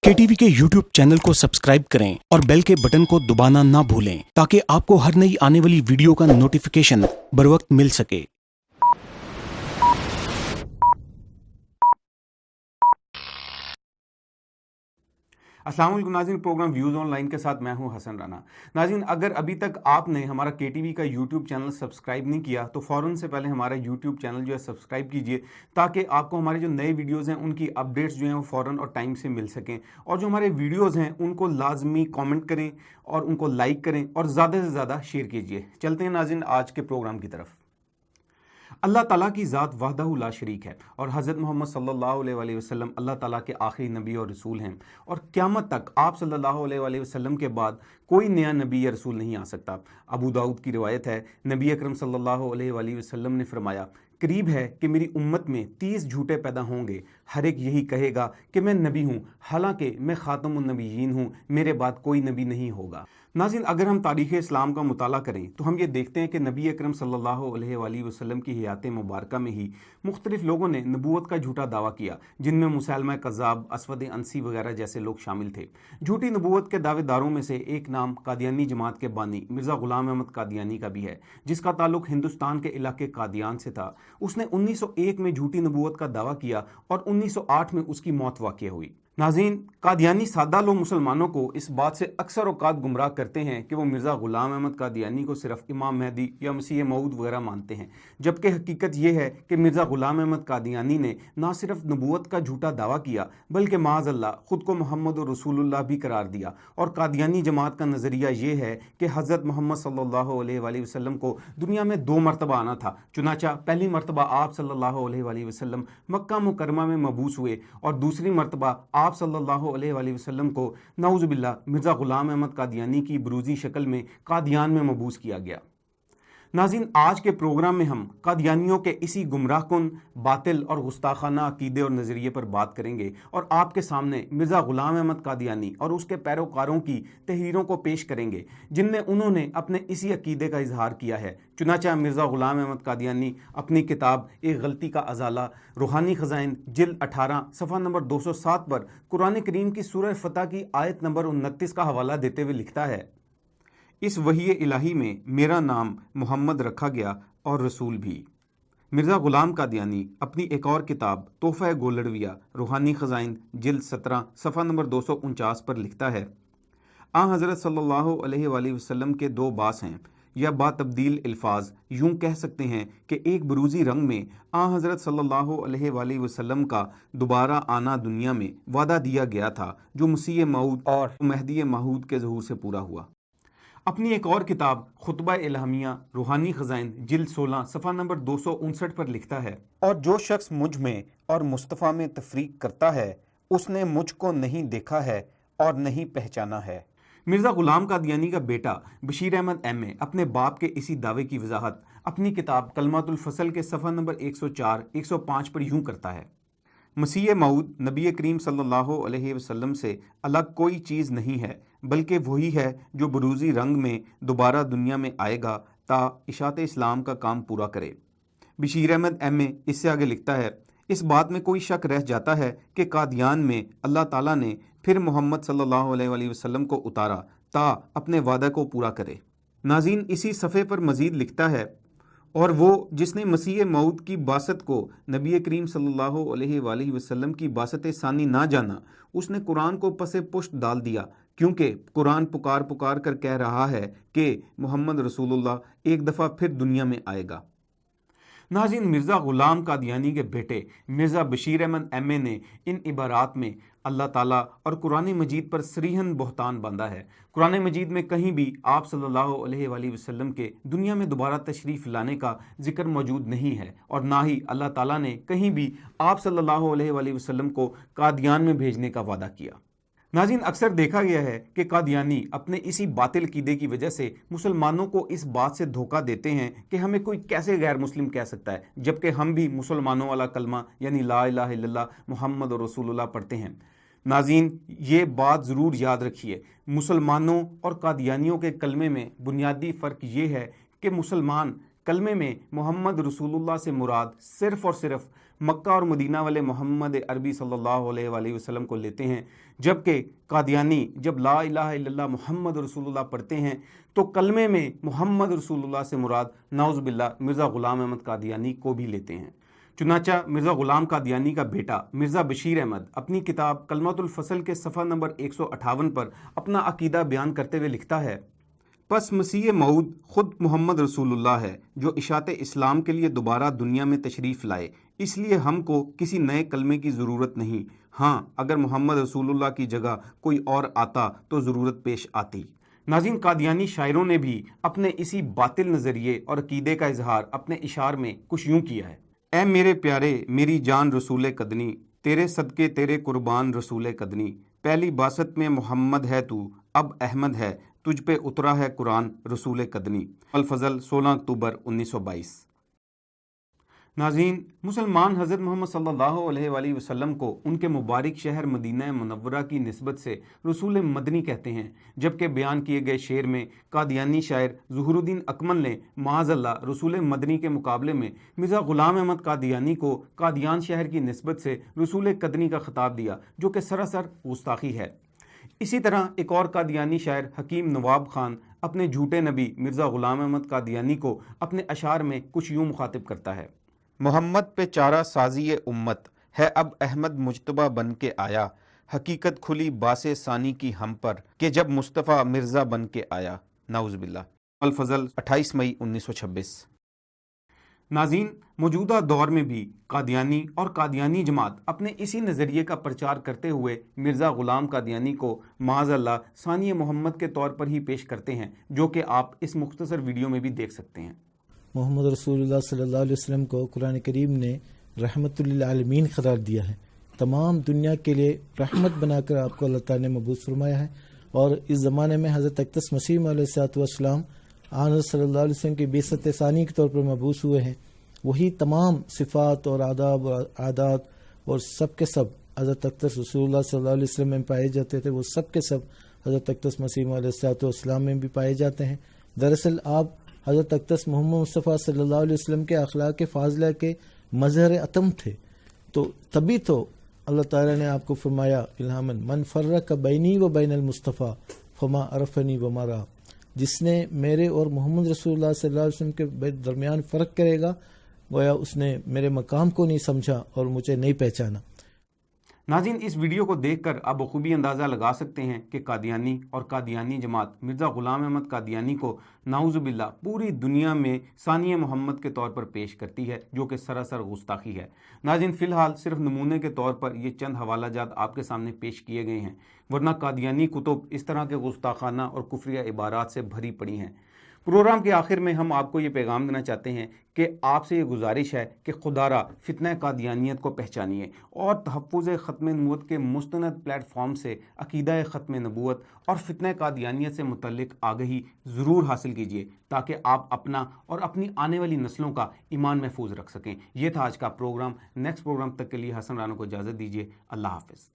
KTV के YouTube channel को subscribe करें और बेल के बटन को दबाना ना भूलें ताकि आपको हर नई आने वाली वीडियो का नोटिफिकेशन बरवक्त मिल सके। अस्सलाम वालेकुम नाज़रीन, प्रोग्राम व्यूज़ ऑनलाइन के साथ मैं हूं हसन राना। नाज़रीन, अगर अभी तक आपने हमारा KTV का YouTube चैनल सब्सक्राइब नहीं किया तो फ़ौरन से पहले हमारा YouTube चैनल जो है सब्सक्राइब कीजिए ताकि आपको हमारे जो नए वीडियोज़ हैं उनकी अपडेट्स जो हैं वो फ़ौरन और टाइम से मिल सकें। और जो हमारे वीडियोज़ हैं उनको लाजमी कॉमेंट करें और उनको लाइक करें और ज़्यादा से ज़्यादा शेयर कीजिए। चलते हैं नाज़रीन आज के प्रोग्राम की तरफ। अल्लाह ताला की ज़ात वहदहू ला शरीक है और हज़रत मोहम्मद सल्लल्लाहु अलैहि वसल्लम अल्लाह ताला के आखिरी नबी और रसूल हैं और क़यामत तक आप सल्लल्लाहु अलैहि वसल्लम के बाद कोई नया नबी या रसूल नहीं आ सकता। अबू दाऊद की रिवायत है, नबी अकरम सल्लल्लाहु अलैहि वसल्लम ने फरमाया, करीब है कि मेरी उम्मत में 30 झूठे पैदा होंगे, हर एक यही कहेगा कि मैं नबी हूँ, हालांकि मैं ख़ातमुन नबीयीन हूँ, मेरे बाद कोई नबी नहीं होगा। नाज़रीन, अगर हम तारीख़ इस्लाम का मुताला करें तो हम ये देखते हैं कि नबी अकरम सल्लल्लाहु अलैहि वसल्लम की हयात मुबारका में ही मुख्तलिफ लोगों ने नबूवत का झूठा दावा किया, जिनमें मुसैलमा कज़्ज़ाब, असवद अंसी वगैरह जैसे लोग शामिल थे। झूठी नबूवत के दावेदारों में से एक नाम कादियानी जमात के बानी मिर्ज़ा ग़ुलाम अहमद कादियानी का भी है, जिसका ताल्लुक हिंदुस्तान के इलाके कादियान से था। उसने 1901 में झूठी नबूवत का दावा किया और 1908 में उसकी मौत वाक़या हुई। नाज़रीन, कादियानी सादा लोग मुसलमानों को इस बात से अक्सर औकात गुमराह करते हैं कि वो मिर्ज़ा ग़ुलाम अहमद कादियानी को सिर्फ इमाम महदी या मसीह मऊद वगैरह मानते हैं, जबकि हकीकत ये है कि मिर्ज़ा ग़ुलाम अहमद कादियानी ने ना सिर्फ नबूवत का झूठा दावा किया बल्कि माज़अल्लाह ख़ुद को मोहम्मद और रसूलुल्लाह भी करार दिया। और कादियानी जमात का नज़रिया ये है कि हज़रत मोहम्मद सल्लल्लाहु अलैहि वसल्लम को दुनिया में 2 मरतबा आना था। चुनाचा पहली मरतबा आप सल्लल्लाहु अलैहि वसल्लम मक्का मुकरमा में मबूस हुए और दूसरी मरतबा आप सल्लल्लाहु अलैहि वसल्लम को नऊज़ुबिल्लाह मिर्ज़ा ग़ुलाम अहमद कादियानी की बरूज़ी शक्ल में कादियान में मबूस किया गया। नाज़रीन, आज के प्रोग्राम में हम कादियानियों के इसी गुमराहकुन, बातिल और गुस्ताखाना अकीदे और नज़रिए पर बात करेंगे और आपके सामने मिर्ज़ा ग़ुलाम अहमद कादियानी और उसके पैरोकारों की तहरीरों को पेश करेंगे जिनमें उन्होंने अपने इसी अकीदे का इजहार किया है। चुनाचा मिर्ज़ा ग़ुलाम अहमद कादियानी अपनी किताब एक गलती का अज़ाला, रूहानी ख़ज़ाइन, जिल्द 18 सफ़ा नंबर 207 पर कुरान करीम की सूरह फ़तह की आयत नंबर 29 का हवाला देते हुए लिखता है, इस वही इलाही में मेरा नाम मोहम्मद रखा गया और रसूल भी। मिर्ज़ा ग़ुलाम कादियानी अपनी एक और किताब तोहफ़ा गोलड़विया, रूहानी ख़ज़ाइन, जिल्द 17 सफ़ा नंबर 249 पर लिखता है, आ हज़रत सल्लल्लाहु अलैहि वसल्लम के 2 बास हैं या बातब्दील अल्फाज, यूँ कह सकते हैं कि एक बरूज़ी रंग में आ हज़रत सल्लल्लाहु अलैहि वसल्लम का दोबारा आना दुनिया में वादा दिया गया था जो मसीह मऊद और महदी महूद के ज़हूर से पूरा हुआ। अपनी एक और किताब खुतबा इल्हामिया, रूहानी ख़ज़ाइन, जिल्द 16 सफ़ा नंबर 259 पर लिखता है, और जो शख्स मुझ में और मुस्तफ़ा में तफरीक करता है उसने मुझको नहीं देखा है और नहीं पहचाना है। मिर्ज़ा ग़ुलाम कादियानी का बेटा बशीर अहमद MA अपने बाप के इसी दावे की वजाहत अपनी किताब कलमातुल फ़सल के सफ़ा नंबर 104, 105 पर यूँ करता है, मसीह मऊद नबी करीम सल्लल्लाहु अलैहि वसल्लम से अलग कोई चीज़ नहीं है बल्कि वही है जो बरूज़ी रंग में दोबारा दुनिया में आएगा ता इशात इस्लाम का काम पूरा करे। बशीर अहमद MA इससे आगे लिखता है, इस बात में कोई शक रह जाता है कि कादियान में अल्लाह ताला ने फिर मोहम्मद सल्लल्लाहु अलैहि वसल्लम को उतारा ता अपने वादा को पूरा करे। नाज़रीन, इसी सफ़े पर मज़ीद लिखता है, और वो जिसने मसीह मऊद की बासत को नबी करीम सल्लल्लाहु अलैहि वसल्लम की बासत सानी ना जाना, उसने कुरान को पसे पुश्त डाल दिया, क्योंकि कुरान पुकार पुकार कर कह रहा है कि मोहम्मद रसूलुल्लाह एक दफ़ा फिर दुनिया में आएगा। नाज़रीन, मिर्ज़ा ग़ुलाम कादियानी के बेटे मिर्ज़ा बशीर अहमद MA ने इन इबारात में अल्लाह ताला और कुरान मजीद पर सरीहन बहतान बांधा है। कुरान मजीद में कहीं भी आप सल्लल्लाहु अलैहि वसल्लम के दुनिया में दोबारा तशरीफ़ लाने का जिक्र मौजूद नहीं है और ना ही अल्लाह ताला ने कहीं भी आप सल्लल्लाहु अलैहि वसल्लम को कादियान में भेजने का वादा किया। नाज़रीन, अक्सर देखा गया है कि कादियानी अपने इसी बातिल कीदे की वजह से मुसलमानों को इस बात से धोखा देते हैं कि हमें कोई कैसे गैर मुस्लिम कह सकता है, जबकि हम भी मुसलमानों वाला कलमा यानी ला इलाहा इल्लल्लाह मुहम्मद और रसूलुल्लाह पढ़ते हैं। नाज़रीन, ये बात ज़रूर याद रखिए, मुसलमानों और कादियानियों के कलमे में बुनियादी फ़र्क ये है कि मुसलमान कलमे में मोहम्मद रसूलुल्लाह से मुराद सिर्फ़ और सिर्फ مکہ اور مدینہ والے محمد عربی صلی اللہ علیہ وآلہ وسلم کو لیتے ہیں، جبکہ قادیانی جب لا الہ الا اللہ محمد رسول اللہ پڑھتے ہیں تو کلمے میں محمد رسول اللہ سے مراد نعوذ باللہ مرزا غلام احمد قادیانی کو بھی لیتے ہیں۔ چنانچہ مرزا غلام قادیانی کا بیٹا مرزا بشیر احمد اپنی کتاب کلمۃ الفصل کے صفحہ نمبر 158 پر اپنا عقیدہ بیان کرتے ہوئے لکھتا ہے، پس مسیح موعود خود محمد رسول اللہ ہے جو اشاعت اسلام کے لیے دوبارہ دنیا میں تشریف لائے، اس لیے ہم کو کسی نئے کلمے کی ضرورت نہیں، ہاں اگر محمد رسول اللہ کی جگہ کوئی اور آتا تو ضرورت پیش آتی۔ ناظرین، قادیانی شاعروں نے بھی اپنے اسی باطل نظریے اور عقیدے کا اظہار اپنے اشعار میں کچھ یوں کیا ہے، اے میرے پیارے میری جان رسول قدنی، تیرے صدقے تیرے قربان رسول قدنی، پہلی باسط میں محمد ہے تو اب احمد ہے، تجھ پہ اترا ہے قرآن رسول قدنی۔ الفضل 16 اکتوبر 1922۔ ناظرین، مسلمان حضرت محمد صلی اللہ علیہ وآلہ وسلم کو ان کے مبارک شہر مدینہ منورہ کی نسبت سے رسول مدنی کہتے ہیں، جبکہ بیان کیے گئے شعر میں قادیانی شاعر ظہور الدین اکمل نے معاذ اللہ رسول مدنی کے مقابلے میں مرزا غلام احمد قادیانی کو قادیان شہر کی نسبت سے رسول قدنی کا خطاب دیا، جو کہ سراسر گستاخی ہے۔ اسی طرح ایک اور قادیانی شاعر حکیم نواب خان اپنے جھوٹے نبی مرزا غلام احمد قادیانی کو اپنے اشعار میں کچھ یوں مخاطب کرتا ہے، محمد پہ چارہ سازی امت ہے اب احمد مجتبیٰ بن کے آیا، حقیقت کھلی باس ثانی کی ہم پر کہ جب مصطفیٰ مرزا بن کے آیا، نعوذ باللہ۔ الفضل 28 مئی 1926۔ ناظرین، موجودہ دور میں بھی قادیانی اور قادیانی جماعت اپنے اسی نظریے کا پرچار کرتے ہوئے مرزا غلام قادیانی کو معاذ اللہ ثانی محمد کے طور پر ہی پیش کرتے ہیں، جو کہ آپ اس مختصر ویڈیو میں بھی دیکھ سکتے ہیں۔ محمد رسول اللہ صلی اللہ علیہ وسلم کو قرآن کریم نے رحمت للعالمین قرار دیا ہے، تمام دنیا کے لیے رحمت بنا کر آپ کو اللہ تعالیٰ نے مبعوث فرمایا ہے، اور اس زمانے میں حضرت اقدس مسیح علیہ السلام حضرت صلی اللہ علیہ وسلم کی بعثت ثانی کے طور پر مبعوث ہوئے ہیں۔ وہی تمام صفات اور آداب اور عادات اور سب کے سب حضرت اقدس رسول اللہ صلی اللہ علیہ وسلم میں پائے جاتے تھے، وہ سب کے سب حضرت اقدس مسیح علیہ السلام میں بھی پائے جاتے ہیں۔ دراصل آپ حضرت اقدس محمد مصطفیٰ صلی اللہ علیہ وسلم کے اخلاق فاضلہ کے مظہر اتم تھے، تو تبھی تو اللہ تعالیٰ نے آپ کو فرمایا الہاماً من فرق بینی و بین المصطفیٰ فما عرفنی وما رآ، جس نے میرے اور محمد رسول اللہ صلی اللہ علیہ وسلم کے درمیان فرق کرے گا، گویا اس نے میرے مقام کو نہیں سمجھا اور مجھے نہیں پہچانا۔ ناظرین، اس ویڈیو کو دیکھ کر آپ بخوبی اندازہ لگا سکتے ہیں کہ قادیانی اور قادیانی جماعت مرزا غلام احمد قادیانی کو نعوذ باللہ پوری دنیا میں ثانی محمد کے طور پر پیش کرتی ہے، جو کہ سراسر گستاخی ہے۔ ناظرین، فی الحال صرف نمونے کے طور پر یہ چند حوالہ جات آپ کے سامنے پیش کیے گئے ہیں، ورنہ قادیانی کتب اس طرح کے گستاخانہ اور کفریہ عبارات سے بھری پڑی ہیں۔ پروگرام کے آخر میں ہم آپ کو یہ پیغام دینا چاہتے ہیں کہ آپ سے یہ گزارش ہے کہ خدا را فتنہ قادیانیت کو پہچانیے اور تحفظ ختم نبوت کے مستند پلیٹ فارم سے عقیدہ ختم نبوت اور فتنہ قادیانیت سے متعلق آگہی ضرور حاصل کیجیے، تاکہ آپ اپنا اور اپنی آنے والی نسلوں کا ایمان محفوظ رکھ سکیں۔ یہ تھا آج کا پروگرام۔ نیکسٹ پروگرام تک کے لیے حسن رانا کو اجازت دیجیے۔ اللہ حافظ۔